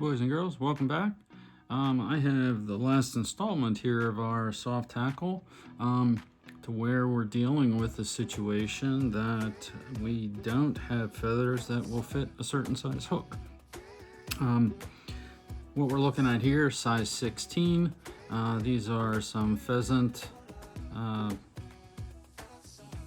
boys and girls, welcome back. I have the last installment here of our soft tackle to where we're dealing with the situation that we don't have feathers that will fit a certain size hook. What we're looking at here, size 16. These are some pheasant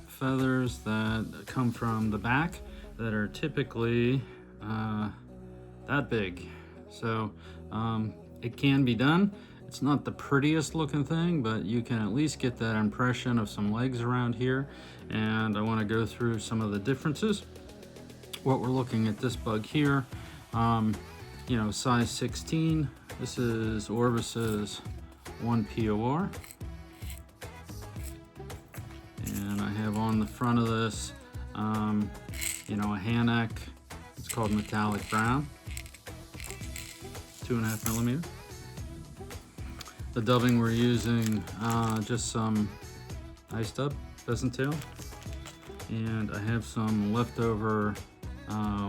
feathers that come from the back that are typically that big. So it can be done. It's not the prettiest looking thing, but you can at least get that impression of some legs around here. And I want to go through some of the differences. What we're looking at this bug here, size 16. This is Orvis's 1 POR. And I have on the front of this, a hand neck. It's called metallic brown, 2.5 millimeter. The dubbing we're using, just some ice dub, Pheasant Tail. And I have some leftover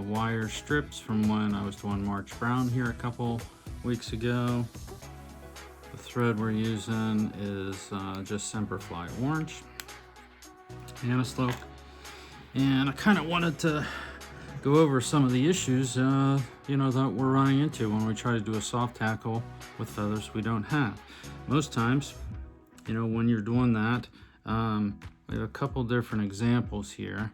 wire strips from when I was doing March Brown here a couple weeks ago. The thread we're using is just Semperfly orange, Anaslope. And I kind of wanted to go over some of the issues that we're running into when we try to do a soft tackle with feathers we don't have. Most times, when you're doing that, we have a couple different examples here.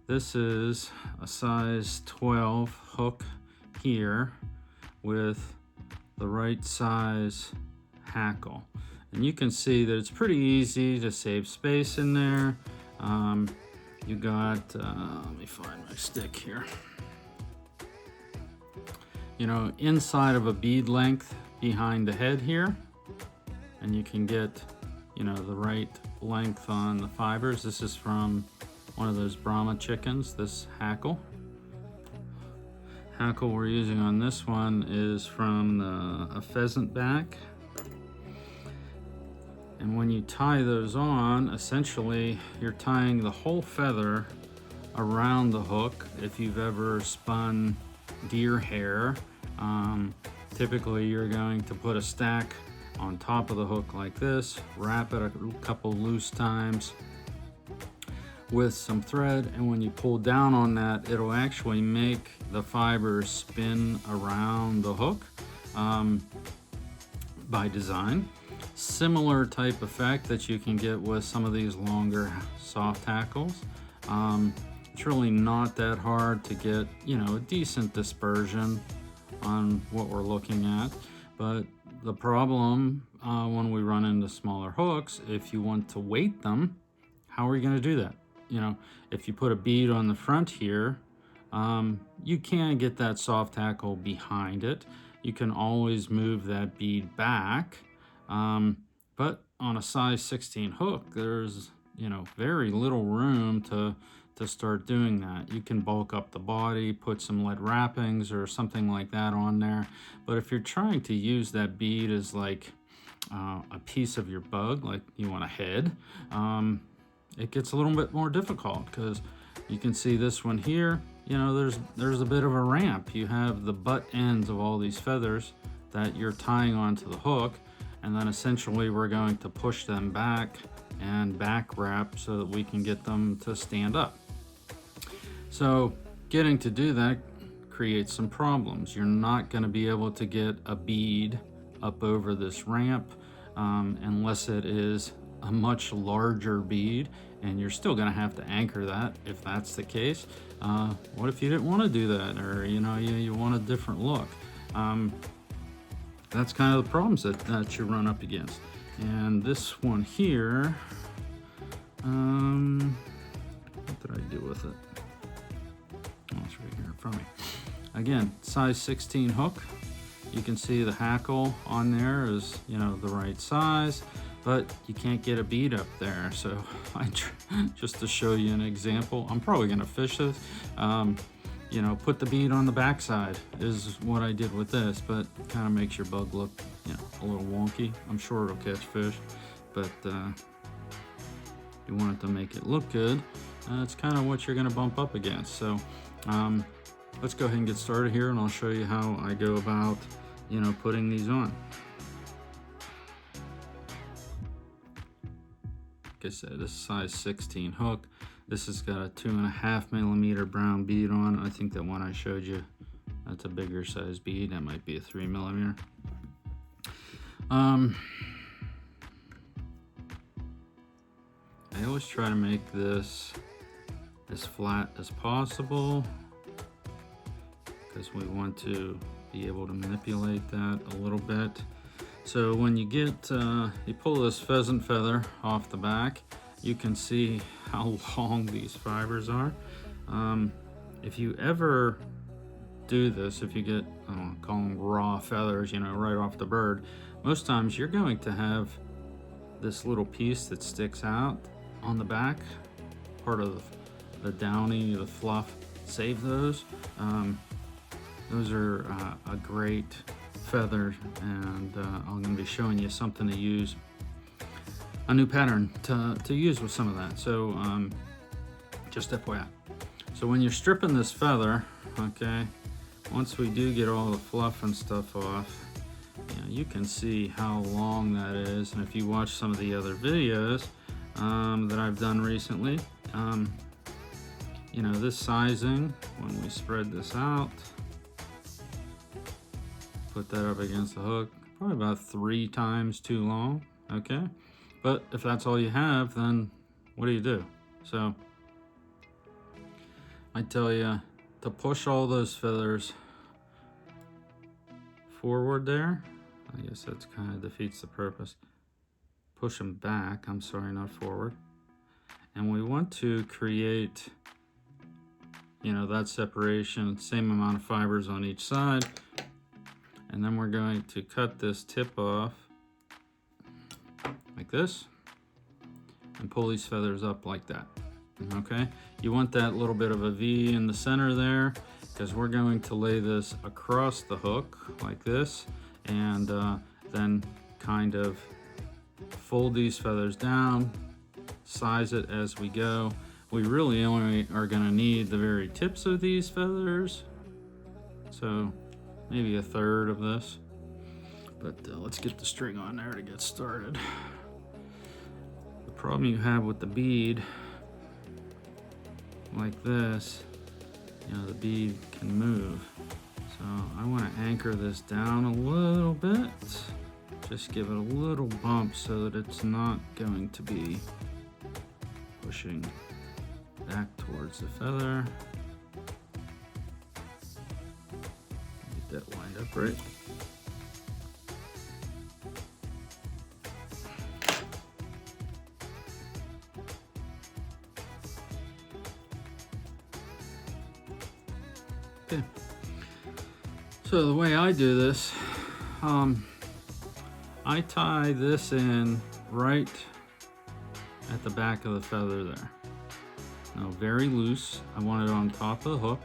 This is a size 12 hook here with the right size hackle. And you can see that it's pretty easy to save space in there. You got, let me find my stick here. Inside of a bead length behind the head here, and you can get, the right length on the fibers. This is from one of those Brahma chickens, this hackle. Hackle we're using on this one is from a pheasant back. And when you tie those on, essentially you're tying the whole feather around the hook. If you've ever spun deer hair, typically you're going to put a stack on top of the hook like this, wrap it a couple loose times with some thread, and when you pull down on that, it'll actually make the fibers spin around the hook by design. Similar type effect that you can get with some of these longer soft tackles. It's really not that hard to get, a decent dispersion on what we're looking at. But the problem when we run into smaller hooks, if you want to weight them, how are you going to do that? If you put a bead on the front here, you can get that soft tackle behind it. You can always move that bead back. But on a size 16 hook, there's, very little room to start doing that. You can bulk up the body, put some lead wrappings or something like that on there. But if you're trying to use that bead as like a piece of your bug, like you want a head, it gets a little bit more difficult because you can see this one here, there's a bit of a ramp. You have the butt ends of all these feathers that you're tying onto the hook, and then essentially we're going to push them back and back wrap so that we can get them to stand up. So getting to do that creates some problems. You're not going to be able to get a bead up over this ramp unless it is a much larger bead, and you're still going to have to anchor that if that's the case. What if you didn't want to do that, or you want a different look? That's kind of the problems that you run up against. And this one here, what did I do with it? Oh, it's right here in front of me. Again, size 16 hook. You can see the hackle on there is, the right size, but you can't get a bead up there. So just to show you an example, I'm probably gonna fish this. Put the bead on the backside is what I did with this, but it kind of makes your bug look, a little wonky. I'm sure it'll catch fish, but you want it to make it look good. It's kind of what you're going to bump up against. So let's go ahead and get started here, and I'll show you how I go about, putting these on. Like I said, this is size 16 hook. This has got a 2.5 millimeter brown bead on. I think the one I showed you, that's a bigger size bead. That might be a 3 millimeter. I always try to make this as flat as possible because we want to be able to manipulate that a little bit. So when you get, you pull this pheasant feather off the back, you can see how long these fibers are. If you ever do this, if you get, call them raw feathers, right off the bird, most times you're going to have this little piece that sticks out on the back, part of the downy, the fluff. Save those. Those are a great feather, and I'm going to be showing you something to use, a new pattern to use with some of that. So just FYI. So when you're stripping this feather, okay, once we do get all the fluff and stuff off, you can see how long that is. And if you watch some of the other videos that I've done recently, this sizing, when we spread this out, put that up against the hook, probably about 3 times too long, okay? But if that's all you have, then what do you do? So I tell you to push all those feathers forward there. I guess that's kind of defeats the purpose. Push them back, I'm sorry, not forward. And we want to create, that separation, same amount of fibers on each side. And then we're going to cut this tip off like this and pull these feathers up like that. Okay, you want that little bit of a V in the center there because we're going to lay this across the hook like this, and then kind of fold these feathers down, size it as we go. We really only are going to need the very tips of these feathers, so maybe 1/3 of this. But let's get the string on there to get started. The problem you have with the bead like this, the bead can move. So I want to anchor this down a little bit. Just give it a little bump so that it's not going to be pushing back towards the feather. Get that lined up right. Okay. So the way I do this, I tie this in right at the back of the feather there. Now very loose. I want it on top of the hook.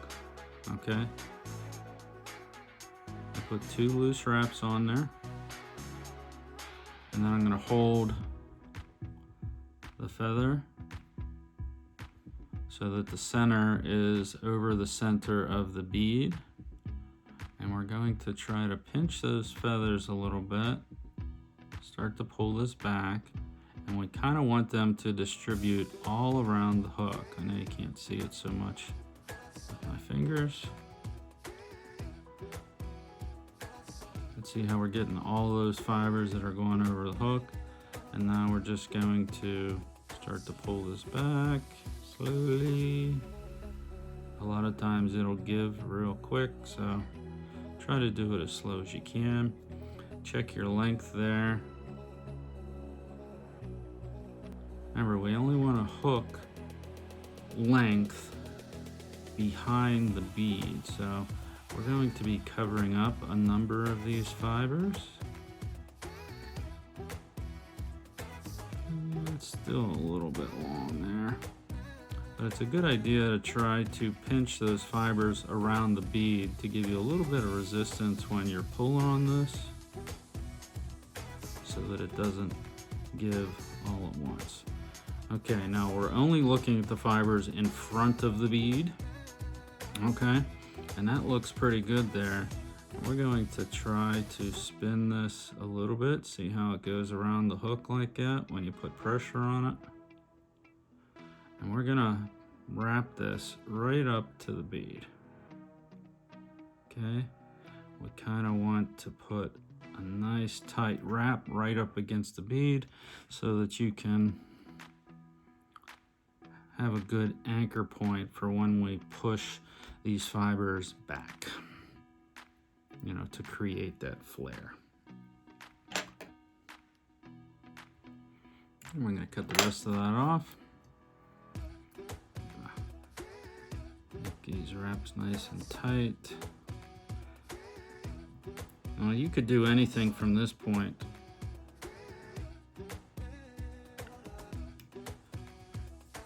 Okay. I put 2 loose wraps on there. And then I'm going to hold the feather so that the center is over the center of the bead. And we're going to try to pinch those feathers a little bit. Start to pull this back. And we kind of want them to distribute all around the hook. I know you can't see it so much with my fingers. Let's see how we're getting all those fibers that are going over the hook. And now we're just going to start to pull this back slowly. A lot of times it'll give real quick, so try to do it as slow as you can. Check your length there. Remember, we only want to hook length behind the bead, so we're going to be covering up a number of these fibers. It's still a little bit long there, but it's a good idea to try to pinch those fibers around the bead to give you a little bit of resistance when you're pulling on this, so that it doesn't give all at once. Okay, now we're only looking at the fibers in front of the bead. Okay, And that looks pretty good there. We're going to try to spin this a little bit, see how it goes around the hook like that when you put pressure on it. And we're gonna wrap this right up to the bead. Okay, we kind of want to put a nice tight wrap right up against the bead so that you can have a good anchor point for when we push these fibers back, you know, to create that flare. And we're going to cut the rest of that off. Make these wraps nice and tight. Now you could do anything from this point.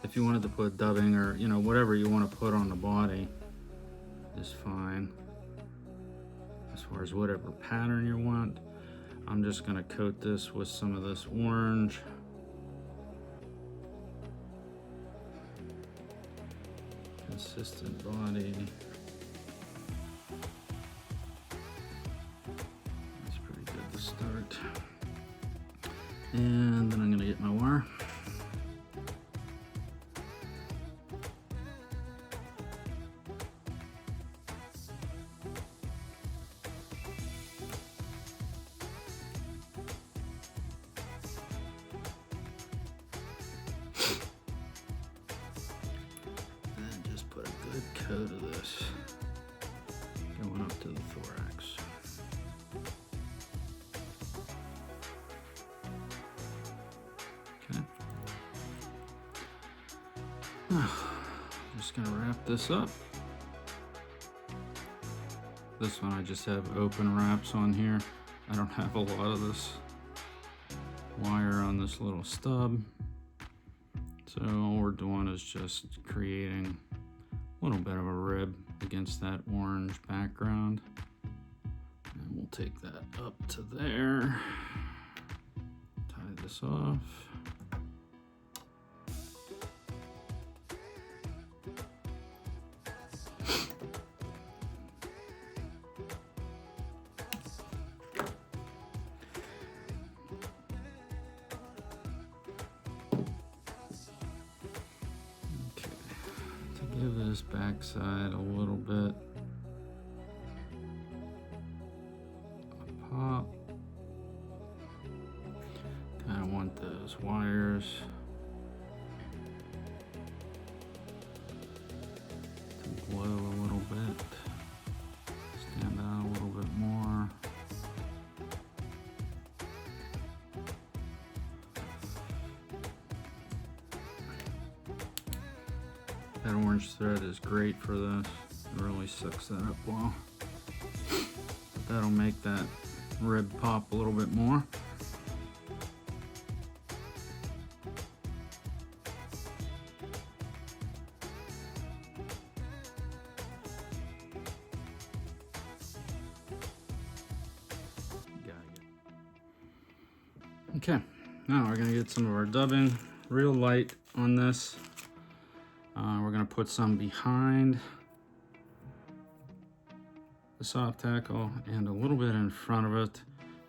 If you wanted to put dubbing or, you know, whatever you want to put on the body is fine. As far as whatever pattern you want. I'm just going to coat this with some of this orange. Consistent body. That's pretty good to start. And then I'm going to get my wire. Coat of this going up to the thorax. Okay. Just gonna wrap this up. This one I just have open wraps on here. I don't have a lot of this wire on this little stub. So all we're doing is just creating a little bit of a rib against that orange background. And we'll take that up to there. Tie this off. Give this backside a little bit of pop. Kind of want those wires to glow a little bit, stand out a little bit more. That orange thread is great for this. It really sucks that up well. But that'll make that rib pop a little bit more. Okay, now we're gonna get some of our dubbing real light on this. We're going to put some behind the soft tackle and a little bit in front of it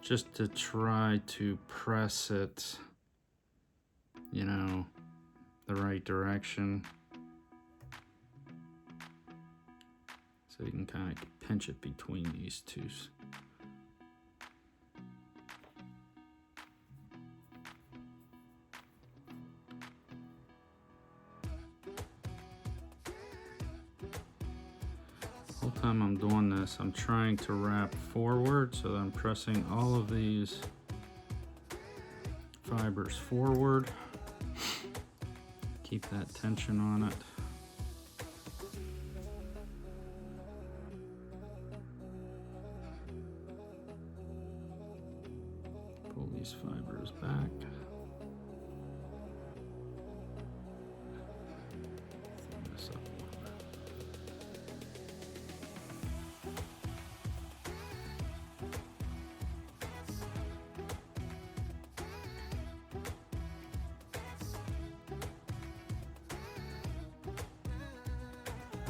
just to try to press it, you know, the right direction. So you can kind of pinch it between these two. The whole time I'm doing this, I'm trying to wrap forward so that I'm pressing all of these fibers forward. Keep that tension on it. Pull these fibers back. Thin this up a little bit.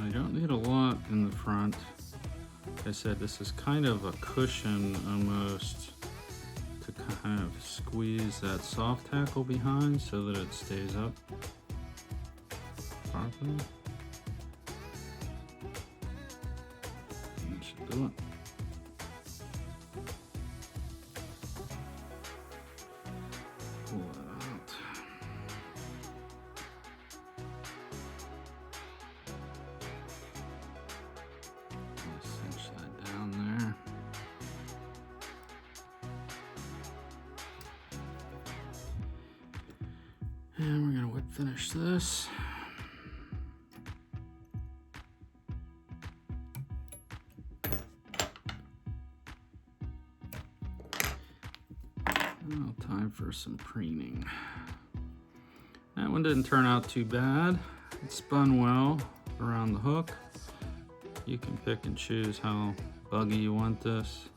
I don't need a lot in the front. Like I said, this is kind of a cushion almost to kind of squeeze that soft tackle behind so that it stays up properly. That should do it. Pull it out. Cinch that down there. And we're gonna whip finish this. Now time for some preening. That one didn't turn out too bad. It spun well around the hook. You can pick and choose how buggy you want this.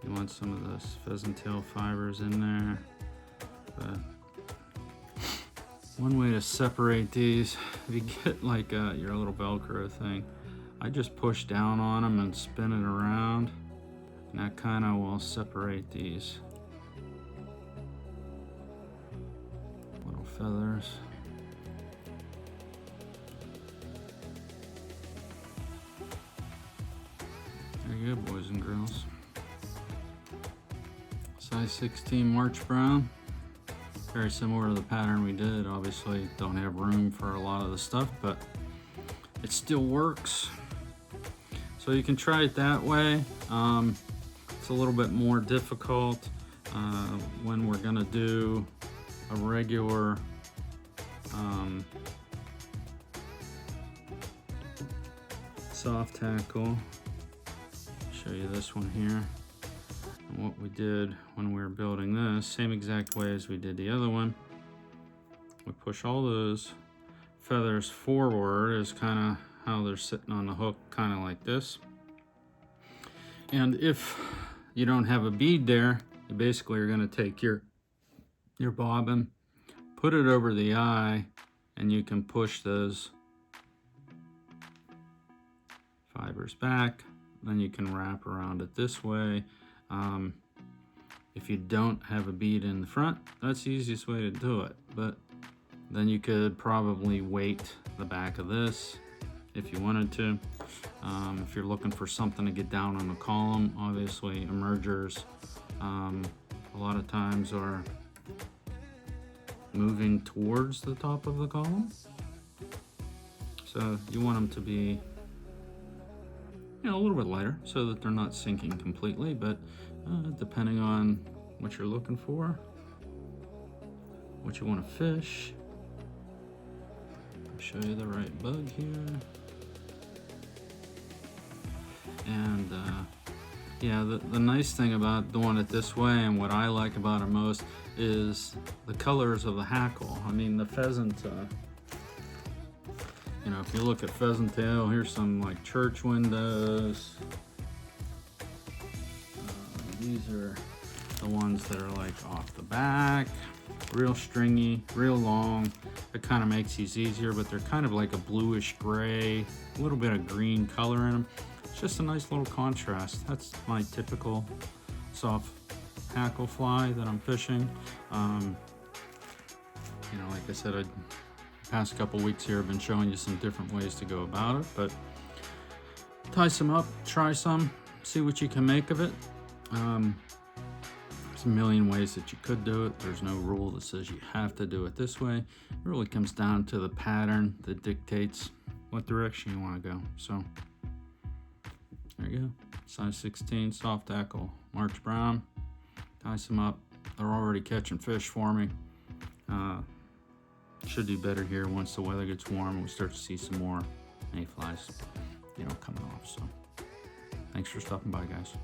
You want some of those pheasant tail fibers in there. But one way to separate these, if you get like your little Velcro thing, I just push down on them and spin it around, and that kind of will separate these little feathers. There you go, boys and girls. Size 16 March Brown. Very similar to the pattern we did. Obviously don't have room for a lot of the stuff, but it still works. So you can try it that way. It's a little bit more difficult when we're gonna do a regular soft tackle. Show you this one here. And what we did when we were building this, same exact way as we did the other one. We push all those feathers forward is kind of how they're sitting on the hook, kind of like this. And if you don't have a bead there, you basically are going to take your bobbin, put it over the eye, and you can push those fibers back. Then you can wrap around it this way. If you don't have a bead in the front, that's the easiest way to do it. But then you could probably weight the back of this if you wanted to. If you're looking for something to get down on the column, obviously emergers a lot of times are moving towards the top of the column. So you want them to be, you know, a little bit lighter so that they're not sinking completely, but depending on what you're looking for, what you want to fish. I'll show you the right bug here. And yeah, the nice thing about doing it this way, and what I like about it most, is the colors of the hackle. I mean, the pheasant, you know, if you look at pheasant tail, here's some like church windows. These are the ones that are like off the back, real stringy, real long. It kind of makes these easier, but they're kind of like a bluish gray, a little bit of green color in them. It's just a nice little contrast. That's my typical soft hackle fly that I'm fishing. You know, like I said, the past couple weeks here I've been showing you some different ways to go about it, but tie some up, try some, see what you can make of it. There's a million ways that you could do it. There's no rule that says you have to do it this way. It really comes down to the pattern that dictates what direction you want to go. So there you go. Size 16 soft tackle March Brown. Tie some up. They're already catching fish for me. Should do better here once the weather gets warm and we start to see some more mayflies, you know, coming off. So thanks for stopping by, guys.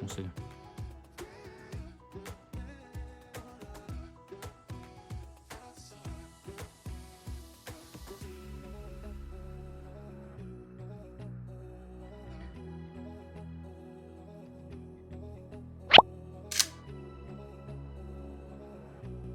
We'll see you.